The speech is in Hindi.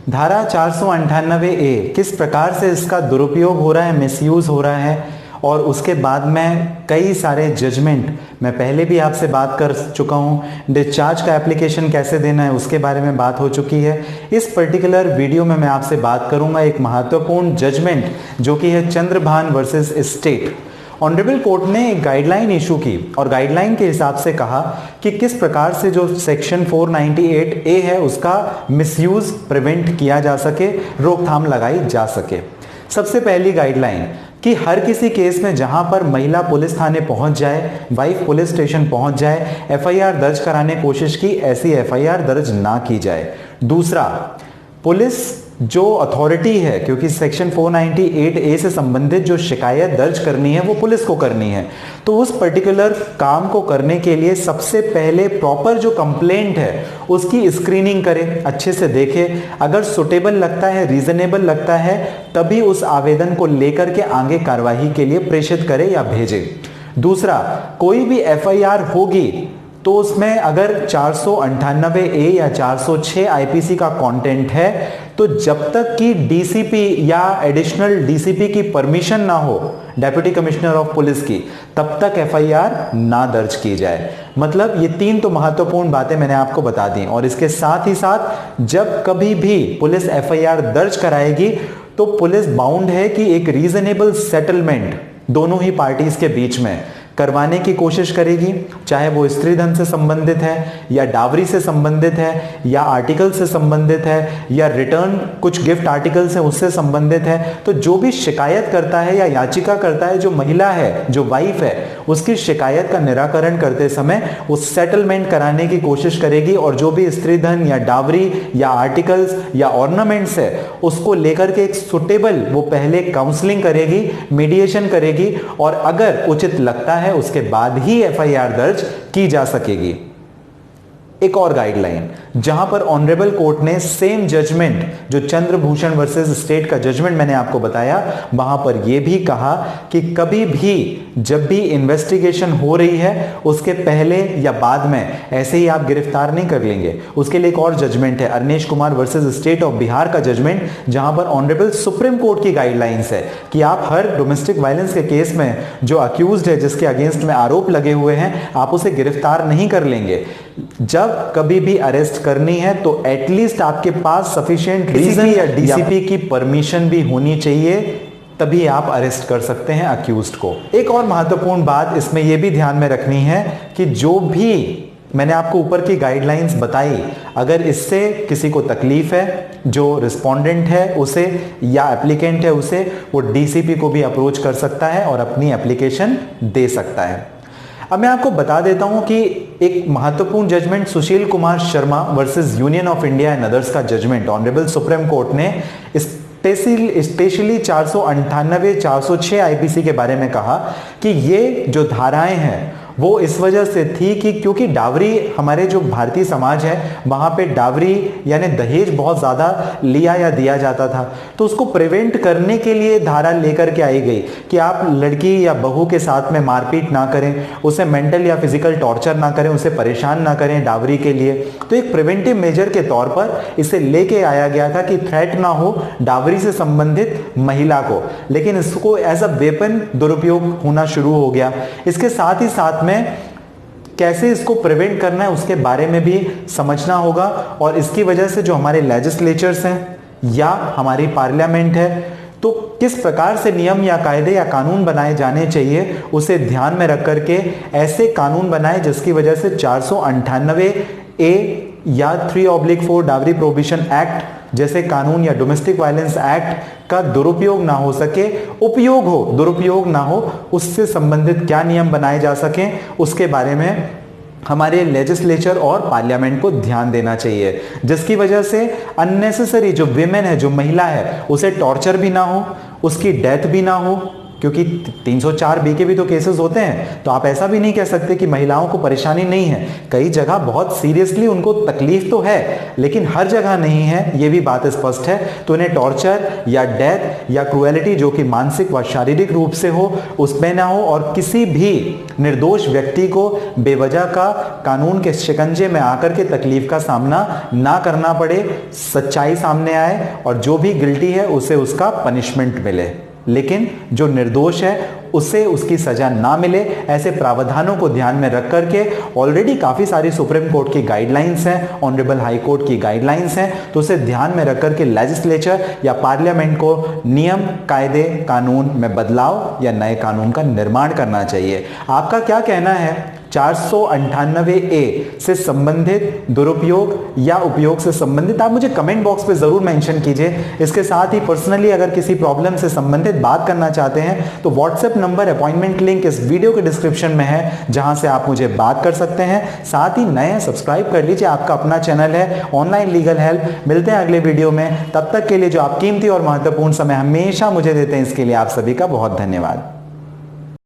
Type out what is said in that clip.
धारा 498A किस प्रकार से इसका दुरुपयोग हो रहा है, मिसयूज हो रहा है, और उसके बाद में कई सारे जजमेंट मैं पहले भी आपसे बात कर चुका हूं। डिस्चार्ज का एप्लीकेशन कैसे देना है उसके बारे में बात हो चुकी है। इस पर्टिकुलर वीडियो में मैं आपसे बात करूंगा एक महत्वपूर्ण जजमेंट जो कि है Chandrabhan versus state. Honourable court ने एक गाइडलाइन इशू की और गाइडलाइन के हिसाब से कहा कि किस प्रकार से जो सेक्शन 498A है उसका मिसयूज प्रिवेंट किया जा सके, रोकथाम लगाई जा सके। सबसे पहली गाइडलाइन कि हर किसी केस में जहां पर महिला पुलिस थाने पहुंच जाए, वाइफ पुलिस स्टेशन पहुंच जाए, एफआईआर दर्ज कराने की कोशिश की, ऐसी एफआईआर दर्ज ना की जाए। दूसरा, पुलिस जो अथॉरिटी है, क्योंकि सेक्शन 498A से संबंधित जो शिकायत दर्ज करनी है वो पुलिस को करनी है, तो उस पर्टिकुलर काम को करने के लिए सबसे पहले प्रॉपर जो कंप्लेंट है उसकी स्क्रीनिंग करे, अच्छे से देखे, अगर सुटेबल लगता है, रीजनेबल लगता है, तभी उस आवेदन को लेकर के आगे कार्यवाही के लिए प्रेषित करे या भेजे। दूसरा, कोई भी एफआईआर होगी तो उसमें अगर 498A या 406 आईपीसी का कंटेंट है तो जब तक कि डीसीपी या एडिशनल डीसीपी की परमिशन ना हो, डेप्यूटी कमिश्नर ऑफ पुलिस की, तब तक एफआईआर ना दर्ज की जाए। मतलब ये तीन तो महत्वपूर्ण बातें मैंने आपको बता दी। और इसके साथ ही साथ जब कभी भी पुलिस एफआईआर दर्ज कराएगी तो पुलिस बाउंड है कि एक रीजनेबल सेटलमेंट दोनों ही पार्टीज के बीच में करवाने की कोशिश करेगी, चाहे वो स्त्री धन से संबंधित है या डावरी से संबंधित है या आर्टिकल से संबंधित है या रिटर्न कुछ गिफ्ट आर्टिकल से उससे संबंधित है। तो जो भी शिकायत करता है या याचिका करता है, जो महिला है, जो वाइफ है, उसकी शिकायत का निराकरण करते समय वो सेटलमेंट कराने की कोशिश करेगी और जो भी स्त्री धन या डावरी या आर्टिकल्स या ऑर्नामेंट्स है उसको लेकर के एक सुटेबल वो पहले काउंसलिंग करेगी, मीडिएशन करेगी और अगर उचित लगता है उसके बाद ही एफआईआर दर्ज की जा सकेगी। एक और गाइडलाइन जहां पर ऑनरेबल कोर्ट ने सेम जजमेंट जो चंद्रभूषण वर्सेस स्टेट का जजमेंट मैंने आपको बताया, वहां पर यह भी कहा कि कभी भी जब भी इन्वेस्टिगेशन हो रही है उसके पहले या बाद में ऐसे ही आप गिरफ्तार नहीं कर लेंगे। उसके लिए एक और जजमेंट है Arnesh Kumar versus state of Bihar का जजमेंट, जहां पर ऑनरेबल सुप्रीम कोर्ट की गाइडलाइंस है कि आप हर डोमेस्टिक वायलेंस के केस में जो अक्यूज्ड है, जिसके अगेंस्ट में आरोप लगे हुए हैं, आप उसे गिरफ्तार नहीं कर लेंगे। जब कभी भी अरेस्ट करनी है तो एटलीस्ट आपके पास सफिशिएंट रीजन या डीसीपी की परमिशन भी होनी चाहिए, तभी आप अरेस्ट कर सकते हैं अक्यूज्ड को। एक और महत्वपूर्ण बात इसमें यह भी ध्यान में रखनी है कि जो भी मैंने आपको ऊपर की गाइडलाइंस बताई, अगर इससे किसी को तकलीफ है, जो रिस्पोंडेंट है उसे या एप्लीकेंट है उसे, वो डीसीपी को भी अप्रोच कर सकता है और अपनी एप्लीकेशन दे सकता है। अब मैं आपको बता देता हूं कि एक महत्वपूर्ण judgement Sushil Kumar Sharma versus union of India and others का जजमेंट ऑनरेबल सुप्रीम कोर्ट ने स्पेशली 498 406 आईपीसी के बारे में कहा कि ये जो धाराएं हैं वो इस वजह से थी कि क्योंकि डावरी, हमारे जो भारतीय समाज है वहां पे डावरी यानी दहेज बहुत ज्यादा लिया या दिया जाता था, तो उसको प्रिवेंट करने के लिए धारा लेकर के आई गई कि आप लड़की या बहू के साथ में मारपीट ना करें, उसे मेंटल या फिजिकल टॉर्चर ना करें, उसे परेशान ना करें डावरी के लिए। तो एक प्रिवेंटिव मेजर के तौर पर इसे लेके आया गया था कि थ्रेट ना हो डावरी से संबंधित महिला को, लेकिन इसको एज अ वेपन दुरुपयोग होना शुरू हो गया। इसके साथ ही साथ में कैसे इसको प्रिवेंट करना है उसके बारे में भी समझना होगा और इसकी वजह से जो हमारे लेजिस्लेचर्स हैं या हमारी पार्लियामेंट है, तो किस प्रकार से नियम या कायदे या कानून बनाए जाने चाहिए उसे ध्यान में रख करके ऐसे कानून बनाए जिसकी वजह से 498A या 3/4 डावरी प्रोहिबिशन एक्ट जैसे कानून या डोमेस्टिक वायलेंस एक्ट का दुरुपयोग ना हो सके, उपयोग हो, दुरुपयोग ना हो, उससे संबंधित क्या नियम बनाए जा सकें उसके बारे में हमारे लेजिस्लेचर और पार्लियामेंट को ध्यान देना चाहिए, जिसकी वजह से अननेसेसरी जो विमेन है, जो महिला है, उसे टॉर्चर भी ना हो, उसकी डेथ भी ना हो, क्योंकि 304 बी के भी तो केसेस होते हैं। तो आप ऐसा भी नहीं कह सकते कि महिलाओं को परेशानी नहीं है, कई जगह बहुत सीरियसली उनको तकलीफ तो है, लेकिन हर जगह नहीं है, ये भी बात स्पष्ट है। तो इन्हें टॉर्चर या डेथ या क्रुएलिटी जो कि मानसिक व शारीरिक रूप से हो उसमें ना हो, और किसी भी निर्दोष व्यक्ति को बेवजह का कानून के शिकंजे में आकर के तकलीफ का सामना ना करना पड़े, सच्चाई सामने आए और जो भी गिल्टी है उसे उसका पनिशमेंट मिले, लेकिन जो निर्दोष है उसे उसकी सजा ना मिले। ऐसे प्रावधानों को ध्यान में रख करके ऑलरेडी काफी सारी सुप्रीम कोर्ट की गाइडलाइंस हैं, ऑनरेबल हाई कोर्ट की गाइडलाइंस हैं, तो उसे ध्यान में रख करके लेजिस्लेचर या पार्लियामेंट को नियम, कायदे, कानून में बदलाव या नए कानून का निर्माण करना चाहिए। आपका क्या कहना है 498A से संबंधित दुरुपयोग या उपयोग से संबंधित, आप मुझे कमेंट बॉक्स पे जरूर मेंशन कीजिए। इसके साथ ही पर्सनली अगर किसी प्रॉब्लम से संबंधित बात करना चाहते हैं तो व्हाट्सएप नंबर, अपॉइंटमेंट लिंक इस वीडियो के डिस्क्रिप्शन में है, जहां से आप मुझे बात कर सकते हैं। साथ ही नए सब्सक्राइब कर लीजिए, आपका अपना चैनल है ऑनलाइन लीगल हेल्प। मिलते हैं अगले वीडियो में, तब तक के लिए जो आप कीमती और महत्वपूर्ण समय हमेशा मुझे देते हैं, इसके लिए आप सभी का बहुत धन्यवाद।